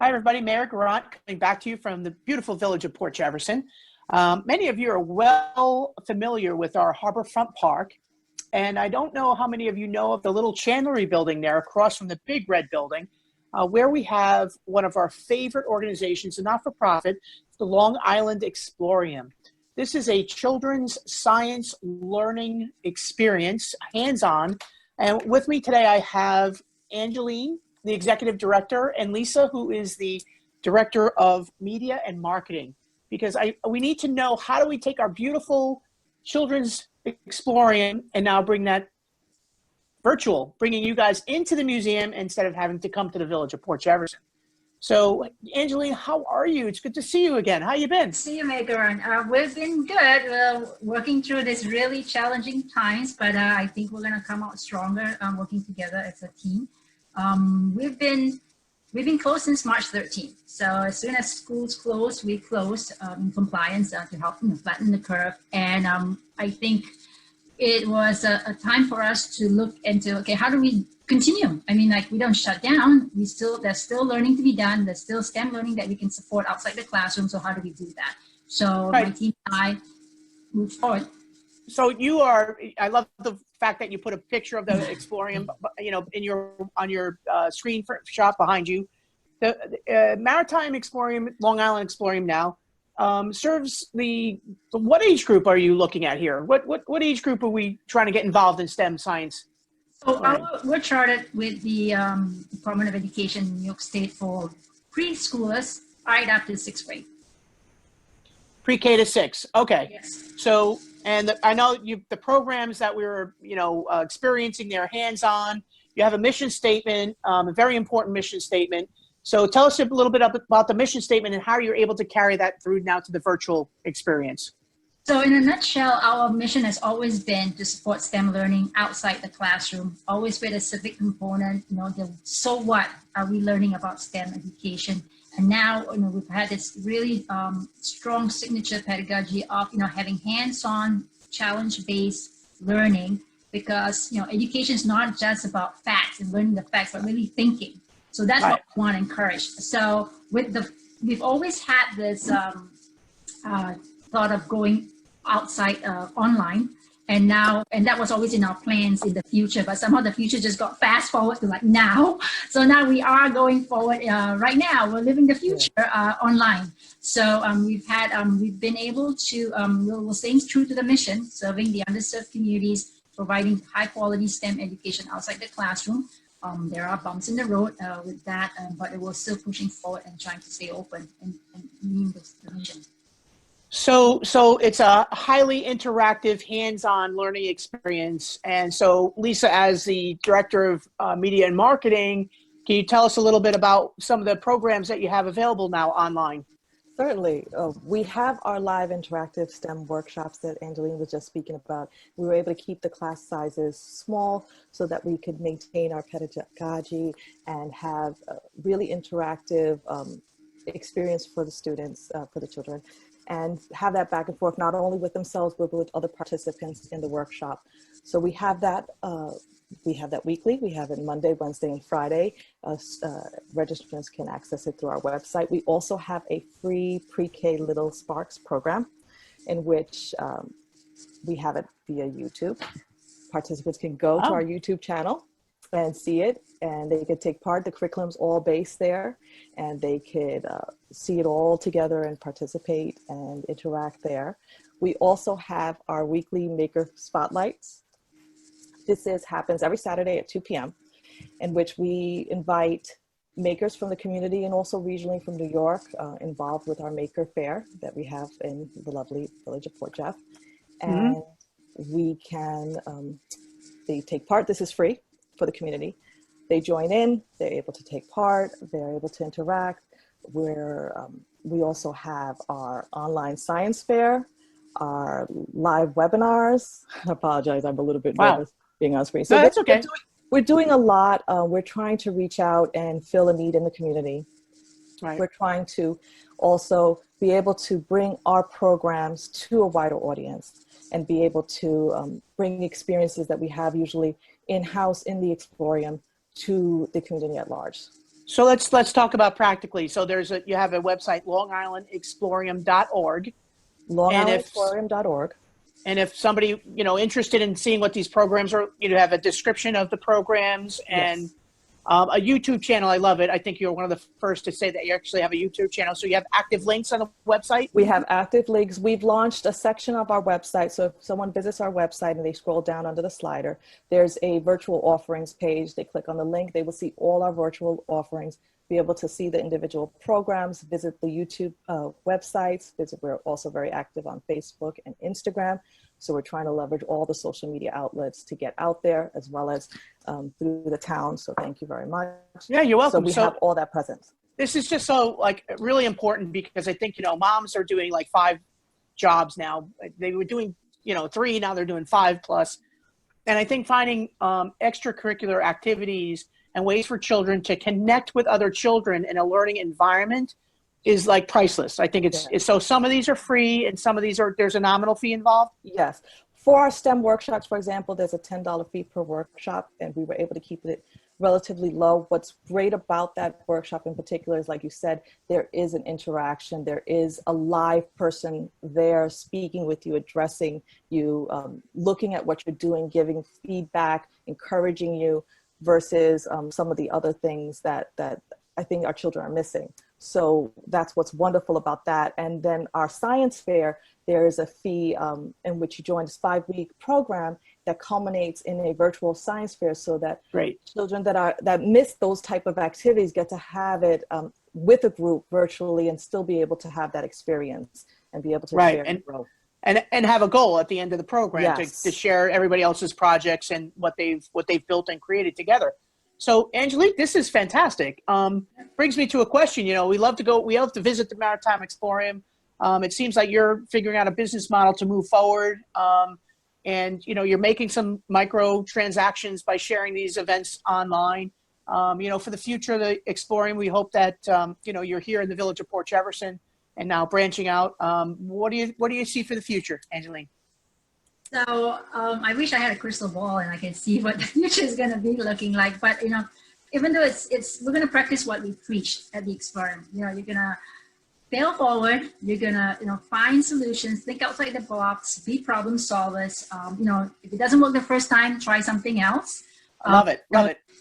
Hi, everybody. Margot coming back to you from the beautiful village of Port Jefferson. Many of you are well familiar with our Harborfront Park, and I don't know how many of you know of the little chandlery building there across from the big red building, where we have one of our favorite organizations, a not-for-profit, the Long Island Explorium. This is a children's science learning experience, hands-on, and with me today I have Angeline, the executive director, and Lisa, who is the director of media and marketing. Because we need to know, how do we take our beautiful children's Explorium and now bring that virtual, bringing you guys into the museum instead of having to come to the village of Port Jefferson. So, Angeline, how are you? It's good to see you again. How you been? See you, Margot. We've been good, working through this really challenging times, but I think we're going to come out stronger working together as a team. We've been closed since March 13th. So as soon as schools closed, we closed in compliance to help flatten the curve. And I think it was a time for us to look into, okay, how do we continue? I mean, like, we don't shut down. There's still learning to be done. There's still STEM learning that we can support outside the classroom. So how do we do that? So My team and I moved forward. So I love the fact that you put a picture of the Explorium, on your screen shot behind you. The Maritime Explorium, Long Island Explorium now, serves what age group are you looking at here? What age group are we trying to get involved in STEM science? So we're chartered with the Department of Education in New York State for preschoolers right up to sixth grade. Pre-K to 6. Okay. Yes. So, and I know the programs that we were, experiencing, they're hands-on. You have a mission statement, a very important mission statement. So tell us a little bit about the mission statement and how you're able to carry that through now to the virtual experience. So in a nutshell, our mission has always been to support STEM learning outside the classroom, always with a civic component, so what are we learning about STEM education? And now, we've had this really strong signature pedagogy of, having hands-on, challenge-based learning, because, education is not just about facts and learning the facts, but really thinking. So that's what we want to encourage. So we've always had this thought of going outside online. And that was always in our plans in the future, but somehow the future just got fast forward to now. So now we are going forward right now. We're living the future online. So we've been able to, we're staying true to the mission, serving the underserved communities, providing high quality STEM education outside the classroom. There are bumps in the road with that, but we're still pushing forward and trying to stay open and meet the mission. So it's a highly interactive, hands-on learning experience. And so, Lisa, as the director of media and marketing, can you tell us a little bit about some of the programs that you have available now online? Certainly. We have our live interactive STEM workshops that Angeline was just speaking about. We were able to keep the class sizes small so that we could maintain our pedagogy and have a really interactive experience for the students, for the children, and have that back and forth, not only with themselves, but with other participants in the workshop. So we have that weekly. We have it Monday, Wednesday, and Friday. Registrants can access it through our website. We also have a free pre-K Little Sparks program in which we have it via YouTube. Participants can go to our YouTube channel and see it, and they could take part. The curriculum's all based there, and they could see it all together and participate and interact there. We also have our weekly Maker Spotlights. This happens every Saturday at 2 p.m., in which we invite makers from the community and also regionally from New York involved with our Maker Fair that we have in the lovely village of Port Jeff. And we can, they take part. This is free for the community. They join in, they're able to take part, they're able to interact. We also have our online science fair, our live webinars. I apologize, I'm a little bit nervous being on screen. So that's okay. We're doing a lot. We're trying to reach out and fill a need in the community. Right. We're trying to also be able to bring our programs to a wider audience and be able to bring experiences that we have usually in-house in the Explorium to the community at large. So let's talk about practically. So you have a website, longislandexplorium.org. LongIslandExplorium.org. And if somebody, interested in seeing what these programs are, you have a description of the programs and Yes. A YouTube channel. I love it. I think you're one of the first to say that you actually have a YouTube channel. So you have active links on the website? We have active links. We've launched a section of our website. So if someone visits our website and they scroll down under the slider, there's a virtual offerings page. They click on the link. They will see all our virtual offerings, be able to see the individual programs, visit the YouTube websites. We're also very active on Facebook and Instagram. So we're trying to leverage all the social media outlets to get out there, as well as through the town. So thank you very much. Yeah, you're welcome. So we have all that presence. This is just so really important because I think, moms are doing 5 jobs now. They were doing, 3, now they're doing 5+. And I think finding extracurricular activities and ways for children to connect with other children in a learning environment is priceless. I think it's so some of these are free and some of these there's a nominal fee involved. Yes. For our STEM workshops, for example, there's a $10 fee per workshop, and we were able to keep it relatively low. What's great about that workshop in particular is, like you said, there is an interaction. There is a live person there speaking with you, addressing you, looking at what you're doing, giving feedback, encouraging you, versus some of the other things that I think our children are missing. So that's what's wonderful about that. And then our science fair, there is a fee in which you join this 5-week program that culminates in a virtual science fair, so that children that miss those type of activities get to have it with a group virtually and still be able to have that experience and be able to share and grow. And have a goal at the end of the program to share everybody else's projects and what they've built and created together. So, Angelique, this is fantastic. Brings me to a question. We love to visit the Maritime Explorium. It seems like you're figuring out a business model to move forward. And, you're making some micro transactions by sharing these events online. For the future of the Explorium, we hope that, you're here in the Village of Port Jefferson and now branching out. What do you see for the future, Angeline? So I wish I had a crystal ball and I can see what the future is going to be looking like. But even though we're going to practice what we preach at the Explorium. You're going to fail forward. You're going to find solutions, think outside the box, be problem solvers. If it doesn't work the first time, try something else. Love it.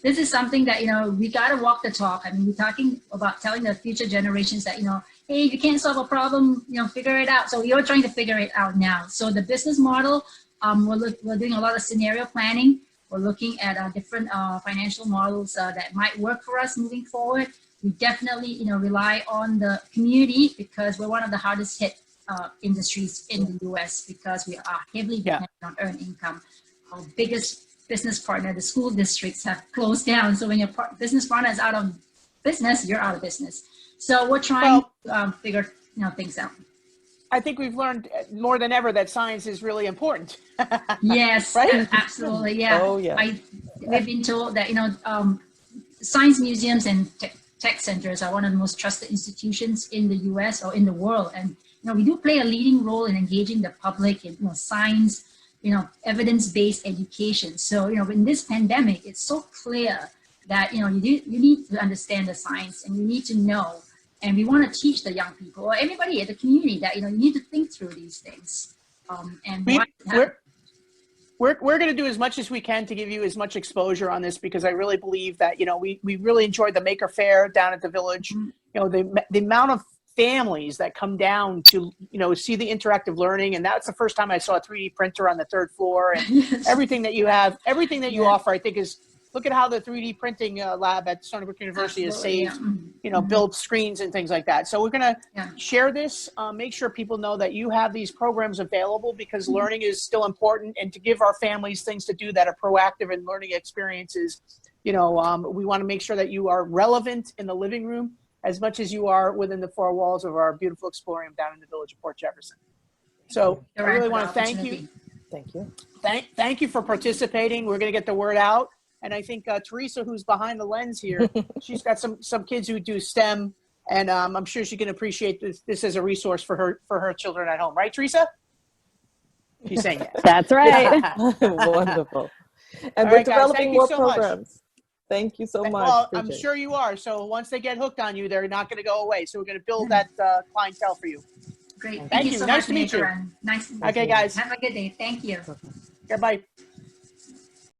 This is something that we got to walk the talk. I mean, we're talking about telling the future generations that hey, if you can't solve a problem, figure it out. So you're trying to figure it out now. So the business model. We're doing a lot of scenario planning. We're looking at different financial models that might work for us moving forward. We definitely, rely on the community because we're one of the hardest hit industries in the U.S. because we are heavily dependent on earned income. Our biggest business partner, the school districts, have closed down. So when your business partner is out of business, you're out of business. So we're trying to figure things out. I think we've learned more than ever that science is really important. Yes, right? Absolutely. Yeah. Oh, yeah. We've been told that, science museums and tech centers are one of the most trusted institutions in the U.S. or in the world. And, we do play a leading role in engaging the public in, science, evidence-based education. So, in this pandemic, it's so clear that, you need to understand the science and you need to know. And we want to teach the young people or anybody in the community that, you need to think through these things. We're going to do as much as we can to give you as much exposure on this because I really believe that, we really enjoyed the Maker Fair down at the Village. Mm-hmm. The amount of families that come down to, see the interactive learning. And that's the first time I saw a 3D printer on the 3rd floor and everything that you have, everything that you offer, I think is, look at how the 3D printing lab at Stony Brook University has saved, build screens and things like that. So we're going to share this, make sure people know that you have these programs available because learning is still important, and to give our families things to do that are proactive in learning experiences. We want to make sure that you are relevant in the living room as much as you are within the 4 walls of our beautiful Explorium down in the Village of Port Jefferson. So I really want to thank you. Thank you. Thank you for participating. We're going to get the word out. And I think Teresa, who's behind the lens here, she's got some kids who do STEM, and I'm sure she can appreciate this as a resource for her children at home. Right, Teresa? She's saying yes. That's right. Wonderful. And All we're right, guys, developing thank you more so much. programs. Thank you so much. Well, I'm Appreciate it. sure you are. So once they get hooked on you, they're not going to go away. So we're going to build that clientele for you. Great. Thank You you. so Nice much, to meet you. Nathan. Nice to meet Okay, you. guys. Have a good day. Thank you. Goodbye.